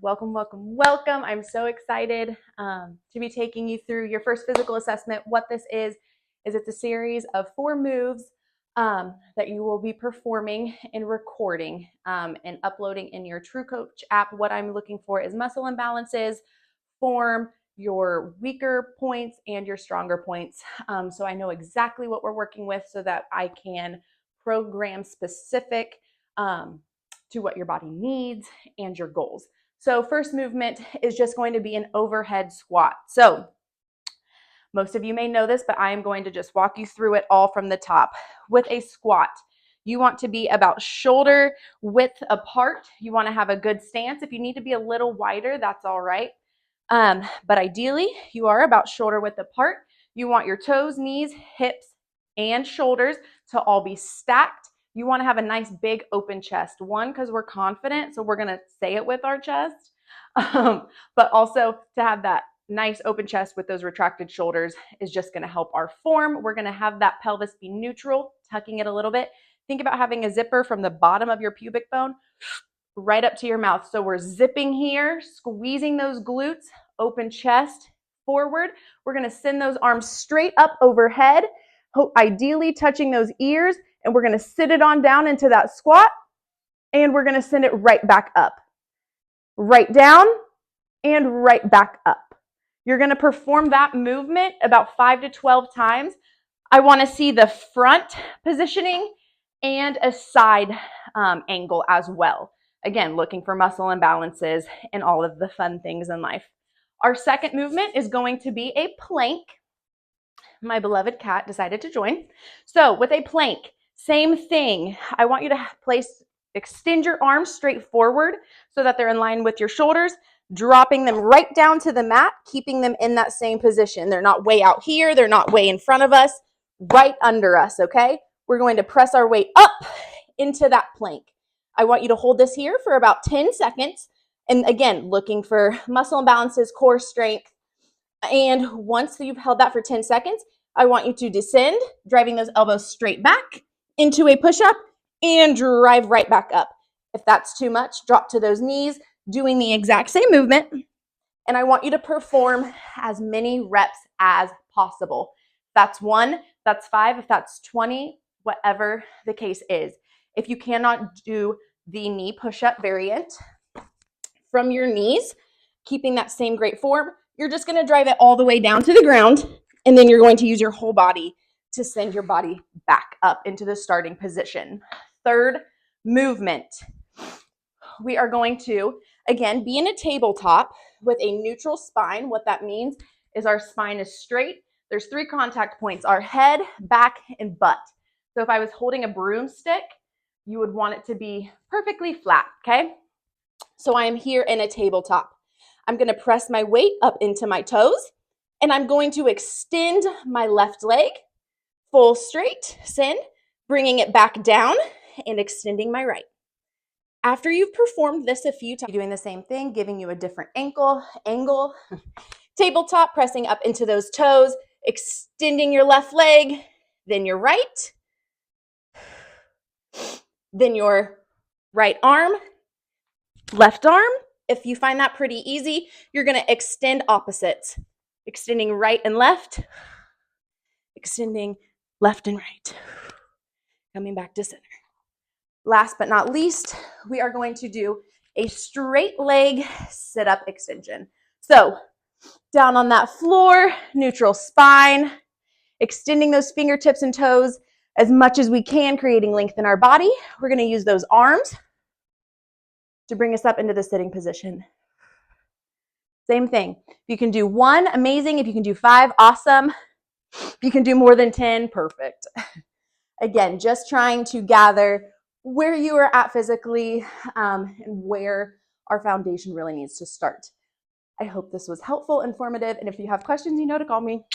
Welcome, welcome, welcome. I'm so excited to be taking you through your first physical assessment. What this is it's a series of 4 moves that you will be performing and recording and uploading in your TrueCoach app. What I'm looking for is muscle imbalances, form, your weaker points, and your stronger points. So I know exactly what we're working with so that I can program specific to what your body needs and your goals. So first movement is just going to be an overhead squat. So most of you may know this, but I am going to just walk you through it all from the top. With a squat, you want to be about shoulder width apart. You want to have a good stance. If you need to be a little wider, that's all right. But ideally, you are about shoulder width apart. You want your toes, knees, hips, and shoulders to all be stacked. You want to have a nice big open chest. One, because we're confident, so we're going to say it with our chest. But also to have that nice open chest with those retracted shoulders is just going to help our form. We're going to have that pelvis be neutral, tucking it a little bit. Think about having a zipper from the bottom of your pubic bone right up to your mouth. So we're zipping here, squeezing those glutes, open chest forward. We're going to send those arms straight up overhead, ideally touching those ears, and we're going to sit it on down into that squat, and we're going to send it right back up, right down, and right back up. You're going to perform that movement about 5 to 12 times. I want to see the front positioning and a side angle as well. Again, looking for muscle imbalances and all of the fun things in life. Our second movement is going to be a plank. My beloved cat decided to join. So with a plank, same thing. I want you to extend your arms straight forward so that they're in line with your shoulders, dropping them right down to the mat, keeping them in that same position. They're not way out here. They're not way in front of us, right under us, okay? We're going to press our weight up into that plank. I want you to hold this here for about 10 seconds. And again, looking for muscle imbalances, core strength. And once you've held that for 10 seconds, I want you to descend, driving those elbows straight back into a push-up and drive right back up. If that's too much, drop to those knees, doing the exact same movement. And I want you to perform as many reps as possible. If that's 1, that's 5, if that's 20, whatever the case is. If you cannot do the knee push-up variant from your knees, keeping that same great form, you're just going to drive it all the way down to the ground, and then you're going to use your whole body to send your body back up into the starting position. Third movement, we are going to, again, be in a tabletop with a neutral spine. What that means is our spine is straight. There's 3 contact points, our head, back, and butt. So if I was holding a broomstick, you would want it to be perfectly flat, okay? So I am here in a tabletop. I'm going to press my weight up into my toes, and I'm going to extend my left leg, full straight, send, bringing it back down and extending my right. After you've performed this a few times, doing the same thing, giving you a different angle, tabletop, pressing up into those toes, extending your left leg, then your right, then your right arm, left arm. If you find that pretty easy, you're going to extend opposites, extending right and left, extending left and right, coming back to center. Last but not least, we are going to do a straight leg sit-up extension. So down on that floor, neutral spine, extending those fingertips and toes as much as we can, creating length in our body. We're going to use those arms to bring us up into the sitting position. Same thing. If you can do 1, amazing. If you can do 5, awesome. If you can do more than 10, perfect. Again, just trying to gather where you are at physically and where our foundation really needs to start. I hope this was helpful, informative, and if you have questions, you know to call me.